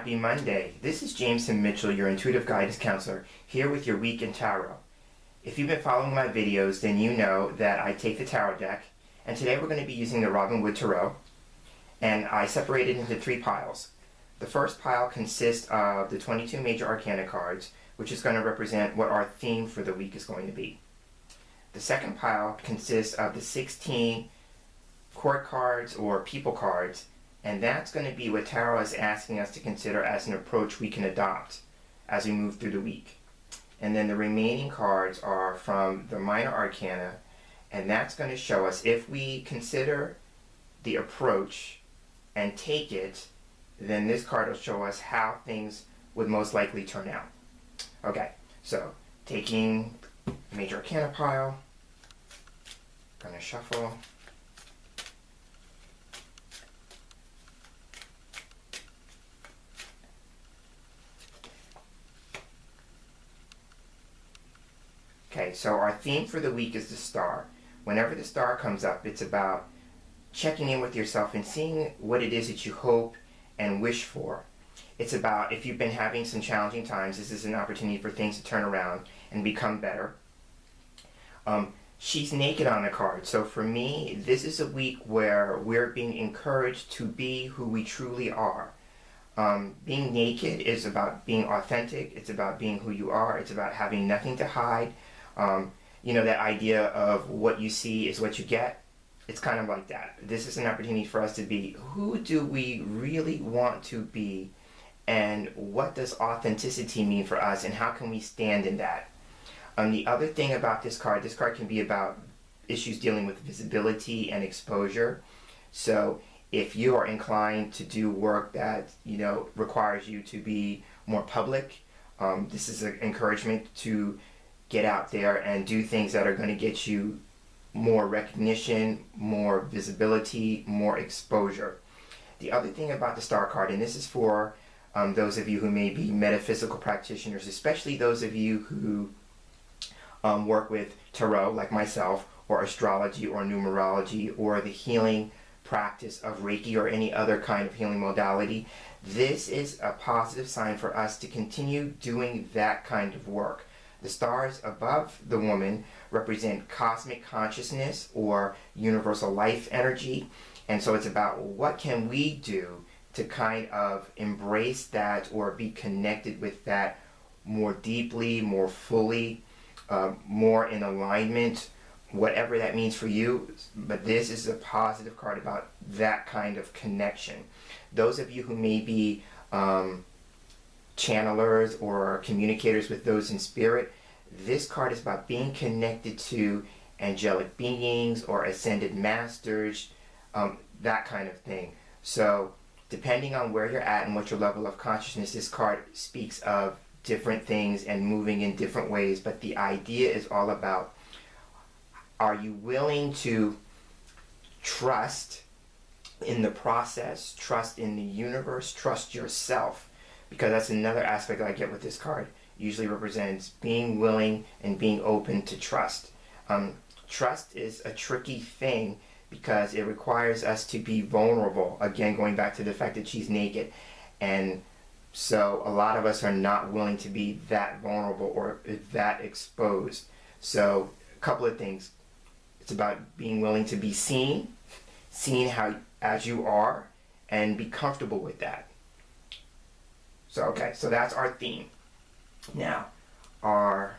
Happy Monday. This is Jameson Mitchell, your intuitive guidance counselor, here with your week in tarot. If you've been following my videos, then you know that I take the tarot deck, and today we're going to be using the Robin Wood Tarot, and I separate it into three piles. The first pile consists of the 22 major arcana cards, which is going to represent what our theme for the week is going to be. The second pile consists of the 16 court cards or people cards, and that's going to be what tarot is asking us to consider as an approach we can adopt as we move through the week. And then the remaining cards are from the minor arcana, and that's going to show us if we consider the approach and take it, then this card will show us how things would most likely turn out. Okay, so taking the major arcana pile, going to shuffle. Okay, so our theme for the week is the star. Whenever the star comes up, it's about checking in with yourself and seeing what it is that you hope and wish for. It's about, if you've been having some challenging times, this is an opportunity for things to turn around and become better. She's naked on the card, so for me, this is a week where we're being encouraged to be who we truly are. Being naked is about being authentic, it's about being who you are, it's about having nothing to hide. You know, that idea of what you see is what you get. It's kind of like that. This is an opportunity for us to be, who do we really want to be, and what does authenticity mean for us, and how can we stand in that? The other thing about this card can be about issues dealing with visibility and exposure. So if you are inclined to do work that, you know, requires you to be more public, this is an encouragement to get out there and do things that are going to get you more recognition, more visibility, more exposure. The other thing about the star card, and this is for those of you who may be metaphysical practitioners, especially those of you who work with tarot like myself, or astrology or numerology, or the healing practice of Reiki or any other kind of healing modality, this is a positive sign for us to continue doing that kind of work. The stars above the woman represent cosmic consciousness or universal life energy, and so it's about what can we do to kind of embrace that or be connected with that more deeply, more fully, more in alignment, whatever that means for you. But this is a positive card about that kind of connection. Those of you who may be channelers or communicators with those in spirit, this card is about being connected to angelic beings or ascended masters, that kind of thing. So depending on where you're at and what your level of consciousness, this card speaks of different things and moving in different ways, but the idea is all about, are you willing to trust in the process, trust in the universe, trust yourself? Because that's another aspect that I get with this card. It usually represents being willing and being open to trust. Trust is a tricky thing because it requires us to be vulnerable. Again, going back to the fact that she's naked. And so a lot of us are not willing to be that vulnerable or that exposed. So a couple of things. It's about being willing to be seen how as you are, and be comfortable with that. So okay, so that's our theme. Now, our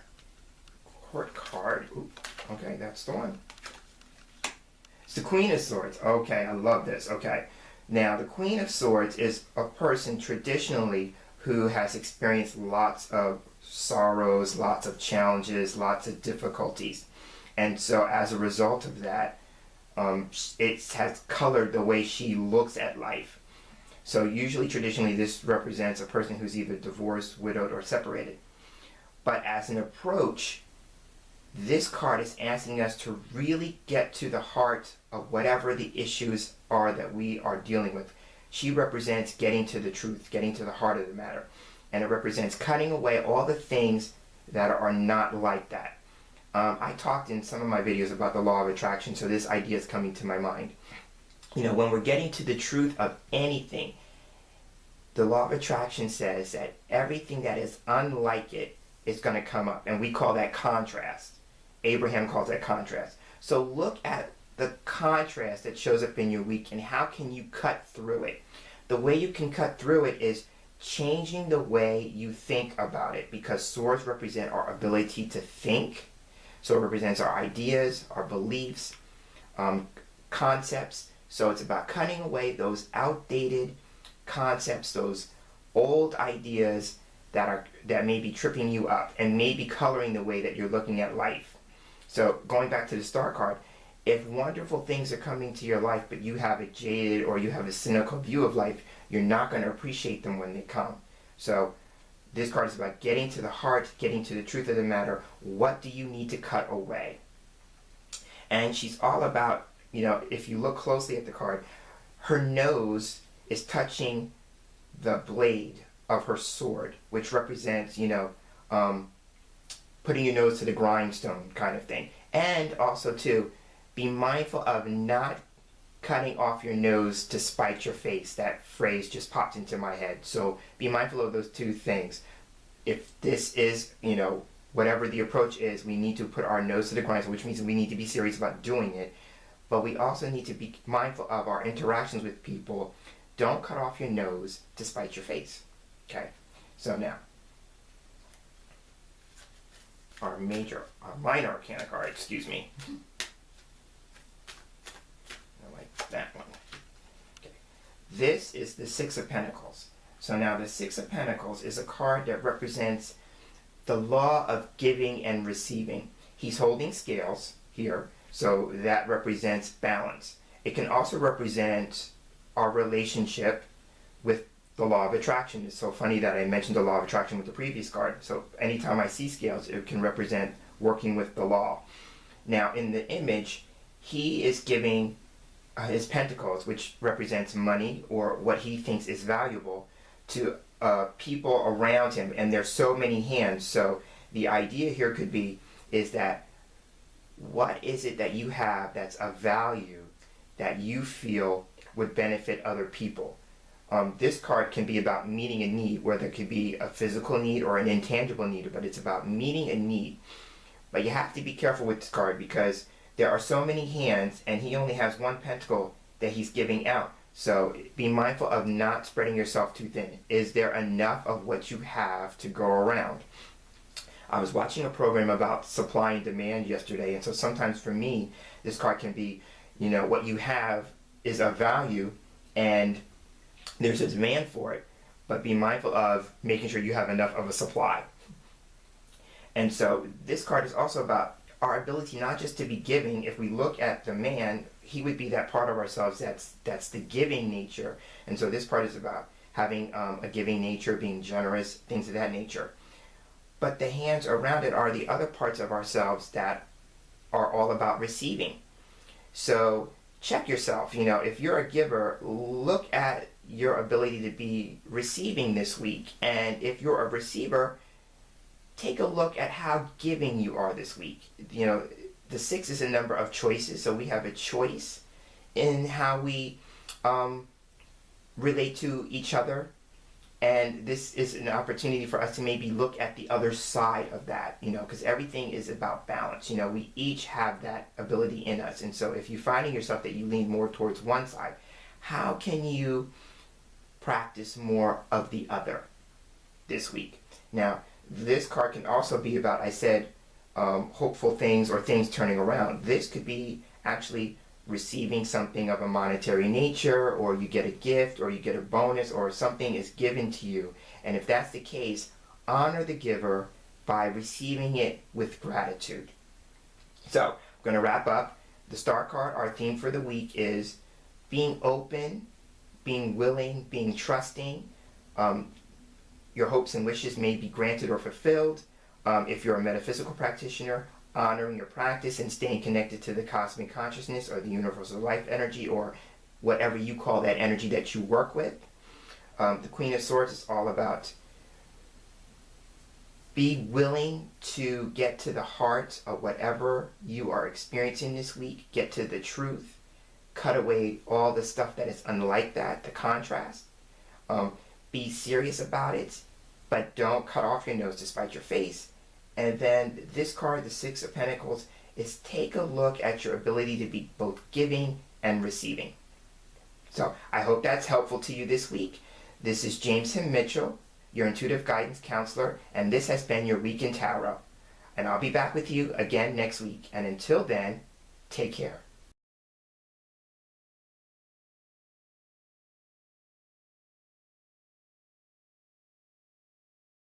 court card. Ooh, okay, that's the one. It's the Queen of Swords. Okay, I love this. Okay. Now, the Queen of Swords is a person traditionally who has experienced lots of sorrows, lots of challenges, lots of difficulties. And so as a result of that, it has colored the way she looks at life. So usually, traditionally, this represents a person who's either divorced, widowed, or separated. But as an approach, this card is asking us to really get to the heart of whatever the issues are that we are dealing with. She represents getting to the truth, getting to the heart of the matter. And it represents cutting away all the things that are not like that. I talked in some of my videos about the law of attraction, so this idea is coming to my mind. You know, when we're getting to the truth of anything, the law of attraction says that everything that is unlike it is going to come up, and we call that contrast. Abraham calls that contrast. So look at the contrast that shows up in your week and how can you cut through it. The way you can cut through it is changing the way you think about it, because swords represent our ability to think. So it represents our ideas, our beliefs, concepts. So it's about cutting away those outdated concepts, those old ideas that may be tripping you up and may be coloring the way that you're looking at life. So going back to the Star card, if wonderful things are coming to your life, but you have a jaded or you have a cynical view of life, you're not going to appreciate them when they come. So this card is about getting to the heart, getting to the truth of the matter. What do you need to cut away? And she's all about, if you look closely at the card, her nose is touching the blade of her sword, which represents, putting your nose to the grindstone kind of thing. And also, too, be mindful of not cutting off your nose to spite your face. That phrase just popped into my head. So be mindful of those two things. If this is, whatever the approach is, we need to put our nose to the grindstone, which means we need to be serious about doing it. But we also need to be mindful of our interactions with people. Don't cut off your nose to spite your face. Okay? So now, our minor arcana card, excuse me. I like that one. Okay. This is the Six of Pentacles. So now the Six of Pentacles is a card that represents the law of giving and receiving. He's holding scales here, so that represents balance. It can also represent our relationship with the law of attraction. It's so funny that I mentioned the law of attraction with the previous card. So anytime I see scales, it can represent working with the law. Now in the image, he is giving his pentacles, which represents money or what he thinks is valuable, to people around him, and there's so many hands. So the idea here could be is that what is it that you have that's of value that you feel would benefit other people? This card can be about meeting a need, whether it could be a physical need or an intangible need, but it's about meeting a need. But you have to be careful with this card because there are so many hands and he only has one pentacle that he's giving out. So be mindful of not spreading yourself too thin. Is there enough of what you have to go around? I was watching a program about supply and demand yesterday, and so sometimes for me, this card can be, what you have is of value and there's a demand for it, but be mindful of making sure you have enough of a supply. And so this card is also about our ability not just to be giving. If we look at the man, he would be that part of ourselves that's the giving nature. And so this part is about having a giving nature, being generous, things of that nature. But the hands around it are the other parts of ourselves that are all about receiving. So check yourself. If you're a giver, look at your ability to be receiving this week. And if you're a receiver, take a look at how giving you are this week. The 6 is a number of choices, so we have a choice in how we relate to each other. And this is an opportunity for us to maybe look at the other side of that, because everything is about balance. We each have that ability in us. And so if you're finding yourself that you lean more towards one side, how can you practice more of the other this week? Now, this card can also be about, I said, hopeful things or things turning around. This could be actually receiving something of a monetary nature, or you get a gift, or you get a bonus, or something is given to you. And if that's the case, honor the giver by receiving it with gratitude. So, I'm going to wrap up. The Star card, our theme for the week is being open, being willing, being trusting. Your hopes and wishes may be granted or fulfilled. If you're a metaphysical practitioner, honoring your practice and staying connected to the cosmic consciousness or the universal life energy or whatever you call that energy that you work with. The Queen of Swords is all about be willing to get to the heart of whatever you are experiencing this week. Get to the truth. Cut away all the stuff that is unlike that, the contrast. Be serious about it, but don't cut off your nose to spite your face. And then this card, the Six of Pentacles, is take a look at your ability to be both giving and receiving. So I hope that's helpful to you this week. This is Jameson Mitchell, your intuitive guidance counselor, and this has been your Week in Tarot. And I'll be back with you again next week. And until then, take care.